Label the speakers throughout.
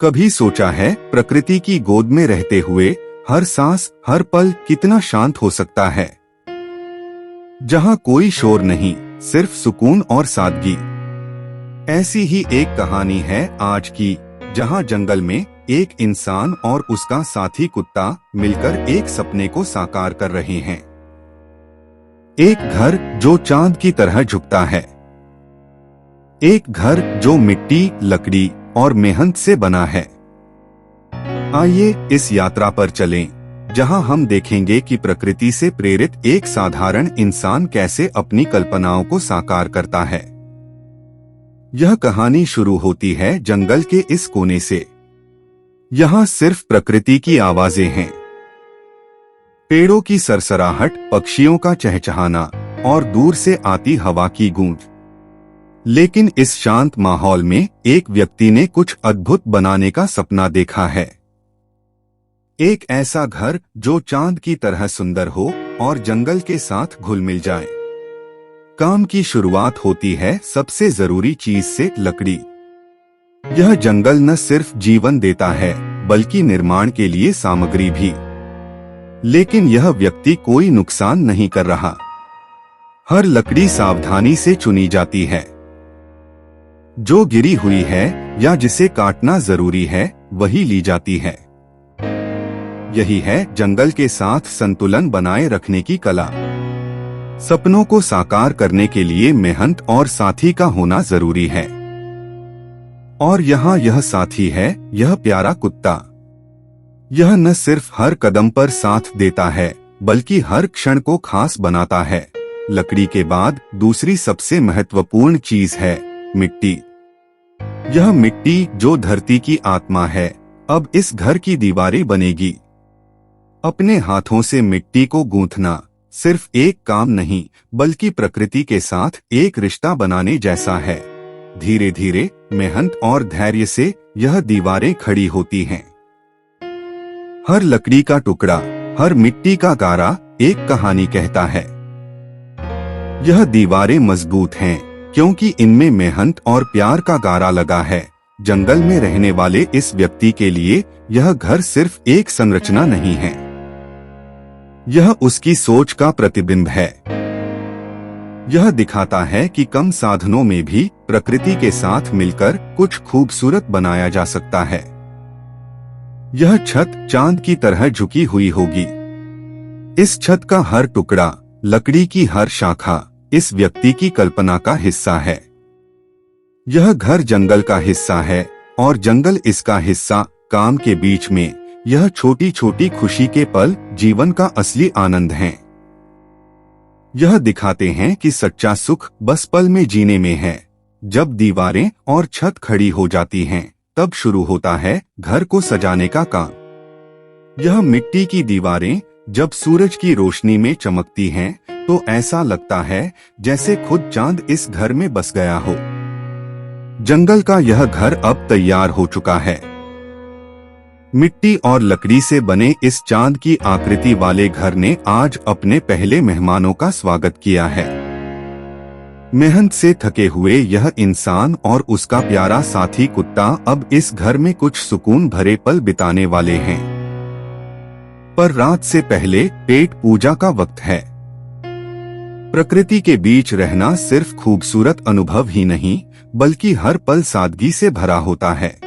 Speaker 1: कभी सोचा है प्रकृति की गोद में रहते हुए हर सांस हर पल कितना शांत हो सकता है, जहाँ कोई शोर नहीं, सिर्फ सुकून और सादगी। ऐसी ही एक कहानी है आज की, जहाँ जंगल में एक इंसान और उसका साथी कुत्ता मिलकर एक सपने को साकार कर रहे हैं। एक घर जो चांद की तरह झुकता है, एक घर जो मिट्टी, लकड़ी और मेहनत से बना है। आइए इस यात्रा पर चलें, जहां हम देखेंगे कि प्रकृति से प्रेरित एक साधारण इंसान कैसे अपनी कल्पनाओं को साकार करता है। यह कहानी शुरू होती है जंगल के इस कोने से। यहाँ सिर्फ प्रकृति की आवाजें हैं, पेड़ों की सरसराहट, पक्षियों का चहचहाना और दूर से आती हवा की गूंज। लेकिन इस शांत माहौल में एक व्यक्ति ने कुछ अद्भुत बनाने का सपना देखा है। एक ऐसा घर जो चांद की तरह सुंदर हो और जंगल के साथ घुल मिल जाए। काम की शुरुआत होती है सबसे जरूरी चीज से, लकड़ी। यह जंगल न सिर्फ जीवन देता है बल्कि निर्माण के लिए सामग्री भी। लेकिन यह व्यक्ति कोई नुकसान नहीं कर रहा। हर लकड़ी सावधानी से चुनी जाती है, जो गिरी हुई है या जिसे काटना जरूरी है वही ली जाती है। यही है जंगल के साथ संतुलन बनाए रखने की कला। सपनों को साकार करने के लिए मेहनत और साथी का होना जरूरी है। और यहाँ यह साथी है, यह प्यारा कुत्ता। यह न सिर्फ हर कदम पर साथ देता है बल्कि हर क्षण को खास बनाता है। लकड़ी के बाद दूसरी सबसे महत्वपूर्ण चीज है मिट्टी। यह मिट्टी जो धरती की आत्मा है, अब इस घर की दीवारें बनेगी। अपने हाथों से मिट्टी को गूंथना सिर्फ एक काम नहीं बल्कि प्रकृति के साथ एक रिश्ता बनाने जैसा है। धीरे धीरे मेहनत और धैर्य से यह दीवारें खड़ी होती हैं। हर लकड़ी का टुकड़ा, हर मिट्टी का गारा एक कहानी कहता है। यह दीवारें मजबूत हैं क्योंकि इनमें मेहनत और प्यार का गारा लगा है। जंगल में रहने वाले इस व्यक्ति के लिए यह घर सिर्फ एक संरचना नहीं है, यह उसकी सोच का प्रतिबिंब है। यह दिखाता है कि कम साधनों में भी प्रकृति के साथ मिलकर कुछ खूबसूरत बनाया जा सकता है। यह छत चांद की तरह झुकी हुई होगी। इस छत का हर टुकड़ा, लकड़ी की हर शाखा इस व्यक्ति की कल्पना का हिस्सा है। यह घर जंगल का हिस्सा है और जंगल इसका हिस्सा। काम के बीच में यह छोटी छोटी खुशी के पल जीवन का असली आनंद हैं। यह दिखाते हैं कि सच्चा सुख बस पल में जीने में है। जब दीवारें और छत खड़ी हो जाती हैं, तब शुरू होता है घर को सजाने का काम। यह मिट्टी की दीवारें जब सूरज की रोशनी में चमकती हैं, तो ऐसा लगता है जैसे खुद चांद इस घर में बस गया हो। जंगल का यह घर अब तैयार हो चुका है। मिट्टी और लकड़ी से बने इस चांद की आकृति वाले घर ने आज अपने पहले मेहमानों का स्वागत किया है। मेहनत से थके हुए यह इंसान और उसका प्यारा साथी कुत्ता अब इस घर में कुछ सुकून भरे पल बिताने वाले हैं। पर रात से पहले पेट पूजा का वक्त है। प्रकृति के बीच रहना सिर्फ खूबसूरत अनुभव ही नहीं बल्कि हर पल सादगी से भरा होता है।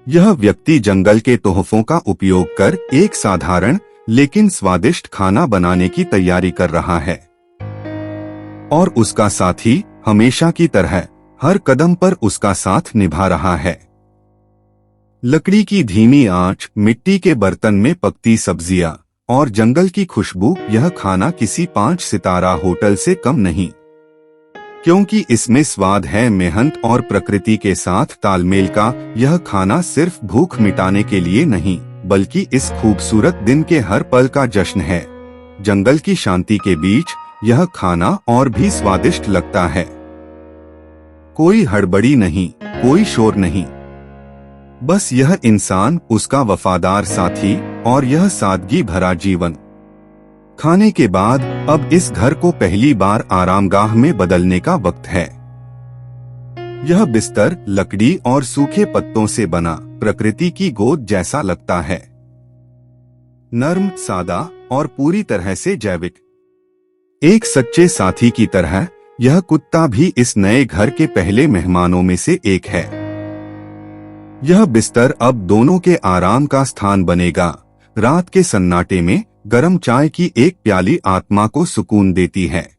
Speaker 1: यह व्यक्ति जंगल के तोहफों का उपयोग कर एक साधारण लेकिन स्वादिष्ट खाना बनाने की तैयारी कर रहा है। और उसका साथी हमेशा की तरह हर कदम पर उसका साथ निभा रहा है। लकड़ी की धीमी आंच, मिट्टी के बर्तन में पकती सब्जियां और जंगल की खुशबू, यह खाना किसी 5 सितारा होटल से कम नहीं। क्योंकि इसमें स्वाद है मेहनत और प्रकृति के साथ तालमेल का। यह खाना सिर्फ भूख मिटाने के लिए नहीं बल्कि इस खूबसूरत दिन के हर पल का जश्न है। जंगल की शांति के बीच यह खाना और भी स्वादिष्ट लगता है। कोई हड़बड़ी नहीं, कोई शोर नहीं, बस यह इंसान, उसका वफादार साथी और यह सादगी भरा जीवन। खाने के बाद अब इस घर को पहली बार आरामगाह में बदलने का वक्त है। यह बिस्तर लकड़ी और सूखे पत्तों से बना प्रकृति की गोद जैसा लगता है। नर्म, सादा और पूरी तरह से जैविक। एक सच्चे साथी की तरह यह कुत्ता भी इस नए घर के पहले मेहमानों में से एक है। यह बिस्तर अब दोनों के आराम का स्थान बनेगा। रात के सन्नाटे में गर्म चाय की एक प्याली आत्मा को सुकून देती है,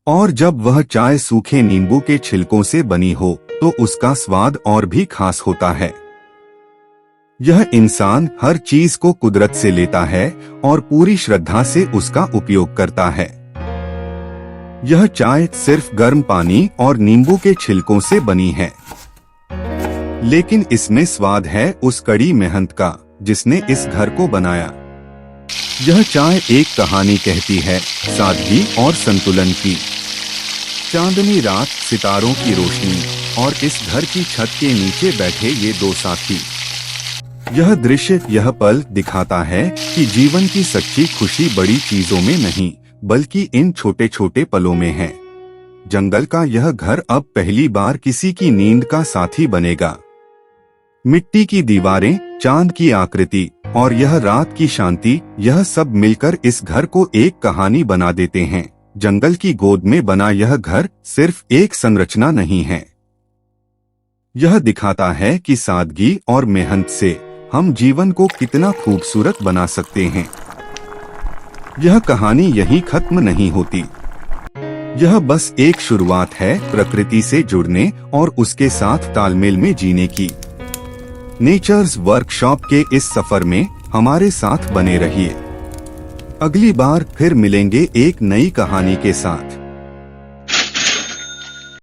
Speaker 1: और जब वह चाय सूखे नींबू के छिलकों से बनी हो तो उसका स्वाद और भी खास होता है। यह इंसान हर चीज को कुदरत से लेता है और पूरी श्रद्धा से उसका उपयोग करता है। यह चाय सिर्फ गर्म पानी और नींबू के छिलकों से बनी है, लेकिन इसमें स्वाद है उस कड़ी मेहनत का जिसने इस घर को बनाया। यह चाय एक कहानी कहती है, सादगी और संतुलन की। चांदनी रात, सितारों की रोशनी और इस घर की छत के नीचे बैठे ये दो साथी। यह दृश्य, यह पल दिखाता है कि जीवन की सच्ची खुशी बड़ी चीजों में नहीं बल्कि इन छोटे छोटे पलों में है। जंगल का यह घर अब पहली बार किसी की नींद का साथी बनेगा। मिट्टी की दीवारें, चांद की आकृति और यह रात की शांति, यह सब मिलकर इस घर को एक कहानी बना देते हैं। जंगल की गोद में बना यह घर सिर्फ एक संरचना नहीं है, यह दिखाता है कि सादगी और मेहनत से हम जीवन को कितना खूबसूरत बना सकते हैं। यह कहानी यहीं खत्म नहीं होती, यह बस एक शुरुआत है प्रकृति से जुड़ने और उसके साथ तालमेल में जीने की। नेचर्स वर्कशॉप के इस सफर में हमारे साथ बने रहिए। अगली बार फिर मिलेंगे एक नई कहानी के साथ।